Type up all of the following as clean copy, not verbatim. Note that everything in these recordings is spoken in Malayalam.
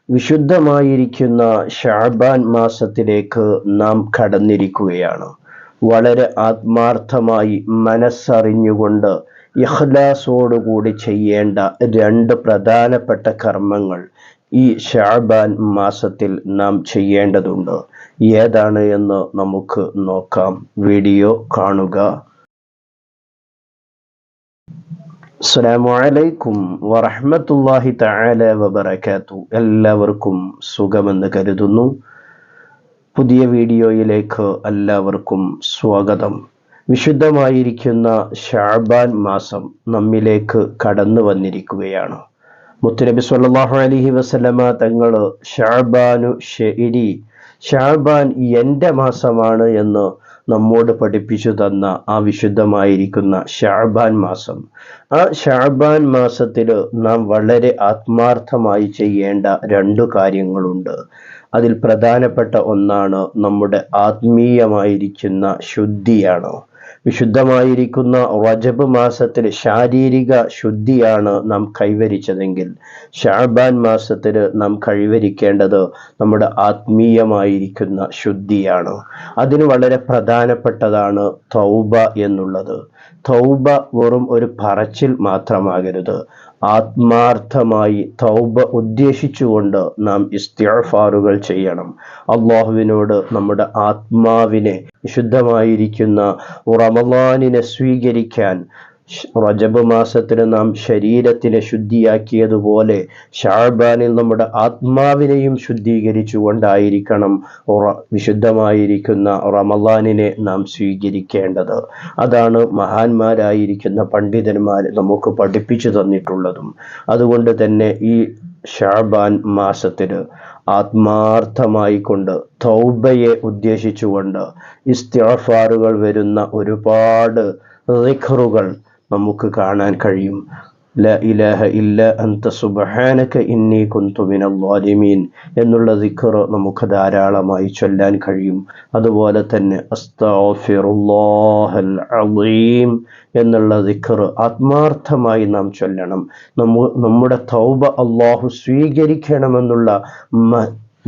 വിശുദ്ധമായിരിക്കുന്ന ഷഅബാൻ മാസത്തിലേക്ക് നാം കടന്നിരിക്കുകയാണ്. വളരെ ആത്മാർത്ഥമായി മനസ്സറിഞ്ഞുകൊണ്ട് ഇഖ്ലാസോടുകൂടി ചെയ്യേണ്ട രണ്ട് പ്രധാനപ്പെട്ട കർമ്മങ്ങൾ ഈ ഷഅബാൻ മാസത്തിൽ നാം ചെയ്യേണ്ടതുണ്ട്. ഏതാണ് എന്ന് നമുക്ക് നോക്കാം. വീഡിയോ കാണുക. അസ്സലാമു അലൈക്കും വറഹ്മത്തുള്ളാഹി തആല വബറകാതുഹു. എല്ലാവർക്കും സുഖമെന്ന് കരുതുന്നു. പുതിയ വീഡിയോയിലേക്ക് എല്ലാവർക്കും സ്വാഗതം. വിശുദ്ധമായിരിക്കുന്ന ഷഅബാൻ മാസം നമ്മിലേക്ക് കടന്നു വന്നിരിക്കുകയാണ്. മുത്തുനബി സ്വല്ലല്ലാഹു അലൈഹി വസല്ലമ തങ്ങൾ ഷഅബാനു ശഅരി, ഷഅബാൻ എൻ്റെ മാസമാണ് എന്ന് നമ്മോട് പഠിപ്പിച്ചു തന്ന ആ വിശുദ്ധമായിരിക്കുന്ന ഷഅബാൻ മാസം, ആ ഷഅബാൻ മാസത്തിൽ നാം വളരെ ആത്മാർത്ഥമായി ചെയ്യേണ്ട രണ്ടു കാര്യങ്ങളുണ്ട്. അതിൽ പ്രധാനപ്പെട്ട ഒന്നാണ് നമ്മുടെ ആത്മീയമായിരിക്കുന്ന ശുദ്ധിയാണ്. വിശുദ്ധമായിരിക്കുന്ന റജബ് മാസത്തിൽ ശാരീരിക ശുദ്ധിയാണ് നാം കൈവരിച്ചതെങ്കിൽ, ഷഅബാൻ മാസത്തിൽ നാം കൈവരിക്കേണ്ടത് നമ്മുടെ ആത്മീയമായിരിക്കുന്ന ശുദ്ധിയാണ്. അതിന് വളരെ പ്രധാനപ്പെട്ടതാണ് തൗബ എന്നുള്ളത്. തൗബ വെറും ഒരു പറച്ചിൽ മാത്രമാകരുത്. ആത്മാർത്ഥമായി തൗബ ഉദ്ദേശിച്ചുകൊണ്ട് നാം ഇസ്തിഗ്ഫാറുകൾ ചെയ്യണം. അള്ളാഹുവിനോട് നമ്മുടെ ആത്മാവിനെ, വിശുദ്ധമായിരിക്കുന്ന റമളാനിനെ സ്വീകരിക്കാൻ, റജബ് മാസത്തിന് നാം ശരീരത്തിനെ ശുദ്ധിയാക്കിയതുപോലെ ഷഅബാനിൽ നമ്മുടെ ആത്മാവിനെയും ശുദ്ധീകരിച്ചുകൊണ്ടായിരിക്കണം വിശുദ്ധമായിരിക്കുന്ന റമളാനിനെ നാം സ്വീകരിക്കേണ്ടത്. അതാണ് മഹാന്മാരായിരിക്കുന്ന പണ്ഡിതന്മാർ നമുക്ക് പഠിപ്പിച്ചു തന്നിട്ടുള്ളതും. അതുകൊണ്ട് തന്നെ ഈ ഷഅബാൻ മാസത്തിൽ ആത്മാർത്ഥമായി കൊണ്ട് തൗബയെ ഉദ്ദേശിച്ചുകൊണ്ട് ഇസ്തിഗ്ഫാറുകൾ വരുന്ന ഒരുപാട് ദിക്റുകൾ നമുക്ക് കാണാൻ കഴിയും. ലാ ഇലാഹ ഇല്ല അൻത സുബ്ഹാനക ഇന്നി കുന്തു മിനൽ ളാലിമീൻ എന്നുള്ള ദിക്ർ നമുക്ക് ധാരാളമായി ചൊല്ലാൻ കഴിയും. അതുപോലെ തന്നെ അസ്തഗ്ഫിറുല്ലാഹൽ അളീം എന്നുള്ള ദിക്ർ ആത്മാർത്ഥമായി നാം ചൊല്ലണം. നമ്മുടെ തൗബ അല്ലാഹു സ്വീകരിക്കണമെന്നുള്ള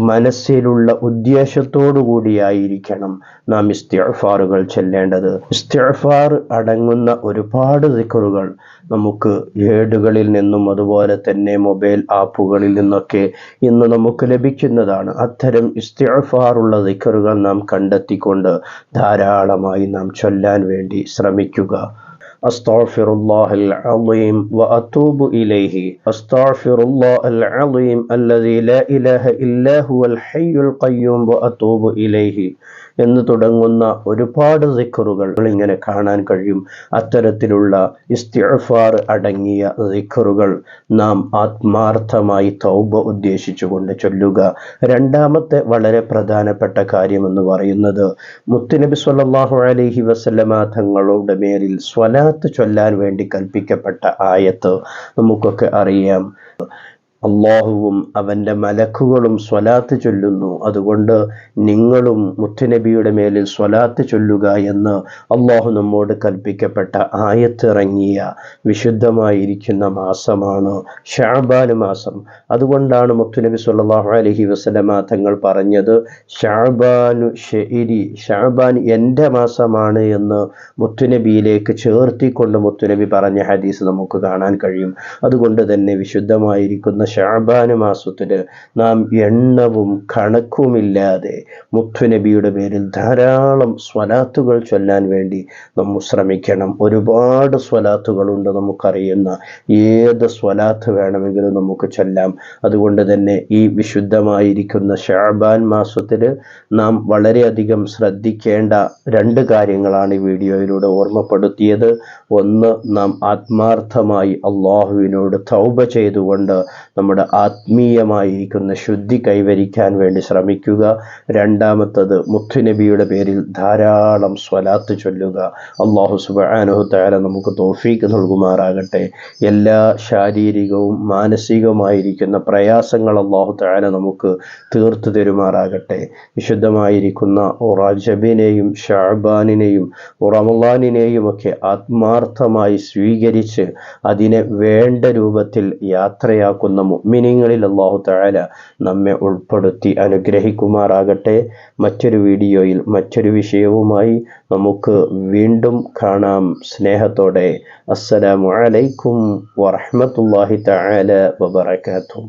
മനസ്സിലുള്ള ഉദ്ദേശത്തോടു കൂടിയായിരിക്കണം നാം ഇസ്തിഗ്ഫാറുകൾ ചൊല്ലേണ്ടത്. ഇസ്തിഗ്ഫാർ അടങ്ങുന്ന ഒരുപാട് ദിക്റുകൾ നമുക്ക് ഏടുകളിൽ നിന്നും അതുപോലെ തന്നെ മൊബൈൽ ആപ്പുകളിൽ നിന്നൊക്കെ ഇന്ന് നമുക്ക് ലഭിക്കുന്നതാണ്. അത്തരം ഇസ്തിഗ്ഫാറുള്ള ദിക്റുകൾ നാം കണ്ടെത്തിക്കൊണ്ട് ധാരാളമായി നാം ചൊല്ലാൻ വേണ്ടി ശ്രമിക്കുക. അസ്തഗ്ഫിറുല്ലാഹൽ അളീം വഅതൂബു ഇലൈഹി, അസ്തഗ്ഫിറുല്ലാഹൽ അളീം അല്ലദീ ലാ ഇലാഹ ഇല്ലാ ഹുവൽ ഹയ്യുൽ ഖയ്യൂം വഅതൂബു ഇലൈഹി എന്ന് തുടങ്ങുന്ന ഒരുപാട് ദിക്റുകൾ ഇങ്ങനെ കാണാൻ കഴിയും. അത്തരത്തിലുള്ള ഇസ്തിഗ്ഫാർ അടങ്ങിയ ദിക്റുകൾ നാം ആത്മാർത്ഥമായി തൗബ ഉദ്ദേശിച്ചുകൊണ്ട് ചൊല്ലുക. രണ്ടാമത്തെ വളരെ പ്രധാനപ്പെട്ട കാര്യം എന്ന് പറയുന്നത്, മുത്തുനബി സ്വല്ലല്ലാഹു അലൈഹി വസല്ലമ തങ്ങളുടെ മേലിൽ സ്വലാത്ത് ചൊല്ലാൻ വേണ്ടി കൽപ്പിക്കപ്പെട്ട ആയത്ത് നമുക്കൊക്കെ അറിയാം. അള്ളാഹുവും അവൻ്റെ മലക്കുകളും സ്വലാത്ത് ചൊല്ലുന്നു, അതുകൊണ്ട് നിങ്ങളും മുത്തുനബിയുടെ മേലിൽ സ്വലാത്ത് ചൊല്ലുക എന്ന് അള്ളാഹു നമ്മോട് കൽപ്പിക്കപ്പെട്ട ആയത്തിറങ്ങിയ വിശുദ്ധമായിരിക്കുന്ന മാസമാണ് ഷഅബാൻ മാസം. അതുകൊണ്ടാണ് മുത്തുനബി സ്വല്ലല്ലാഹു അലൈഹി വസല്ലമ തങ്ങൾ പറഞ്ഞത്, ഷഅബാനു ശഅരി, ഷഅബാൻ എൻ്റെ മാസമാണ് എന്ന് മുത്തുനബിയിലേക്ക് ചേർത്തിക്കൊണ്ട് മുത്തുനബി പറഞ്ഞ ഹദീസ് നമുക്ക് കാണാൻ കഴിയും. അതുകൊണ്ട് തന്നെ വിശുദ്ധമായിരിക്കുന്ന ഷഅബാൻ മാസത്തിൽ നാം എണ്ണവും കണക്കുമില്ലാതെ മുത്തുനബിയുടെ പേരിൽ ധാരാളം സ്വലാത്തുകൾ ചൊല്ലാൻ വേണ്ടി നമ്മൾ ശ്രമിക്കണം. ഒരുപാട് സ്വലാത്തുകളുണ്ട്, നമുക്കറിയുന്ന ഏത് സ്വലാത്ത് വേണമെങ്കിലും നമുക്ക് ചൊല്ലാം. അതുകൊണ്ട് തന്നെ ഈ വിശുദ്ധമായിരിക്കുന്ന ഷഅബാൻ മാസത്തിൽ നാം വളരെയധികം ശ്രദ്ധിക്കേണ്ട രണ്ട് കാര്യങ്ങളാണ് ഈ വീഡിയോയിലൂടെ ഓർമ്മപ്പെടുത്തിയത്. ഒന്ന്, നാം ആത്മാർത്ഥമായി അള്ളാഹുവിനോട് തൗബ ചെയ്തുകൊണ്ട് നമ്മുടെ ആത്മീയമായിരിക്കുന്ന ശുദ്ധി കൈവരിക്കാൻ വേണ്ടി ശ്രമിക്കുക. രണ്ടാമത്തത്, മുത്തുനബിയുടെ പേരിൽ ധാരാളം സ്വലാത്ത് ചൊല്ലുക. അല്ലാഹു സുബ്ഹാനഹു തആല നമുക്ക് തൗഫീഖ് നൽകുമാറാകട്ടെ. എല്ലാ ശാരീരികവും മാനസികവുമായിരിക്കുന്ന പ്രയാസങ്ങൾ അല്ലാഹു തആല നമുക്ക് തീർത്തു തരുമാറാകട്ടെ. വിശുദ്ധമായിരിക്കുന്ന റജബിനെയും ഷഅബാനിനെയും റമളാനിനെയും ഒക്കെ ആത്മാർത്ഥമായി സ്വീകരിച്ച് അതിനെ വേണ്ട രൂപത്തിൽ യാത്രയാക്കുന്ന മുഅ്മിനീങ്ങളിൽ അല്ലാഹു തആല നമ്മെ ഉൾപ്പെടുത്തി അനുഗ്രഹിക്കുമാറാകട്ടെ. മറ്റൊരു വീഡിയോയിൽ മറ്റൊരു വിഷയവുമായി നമുക്ക് വീണ്ടും കാണാം. സ്നേഹത്തോടെ അസ്സലാമു അലൈക്കും വറഹ്മത്തുള്ളാഹി തആല വബറകാതുഹു.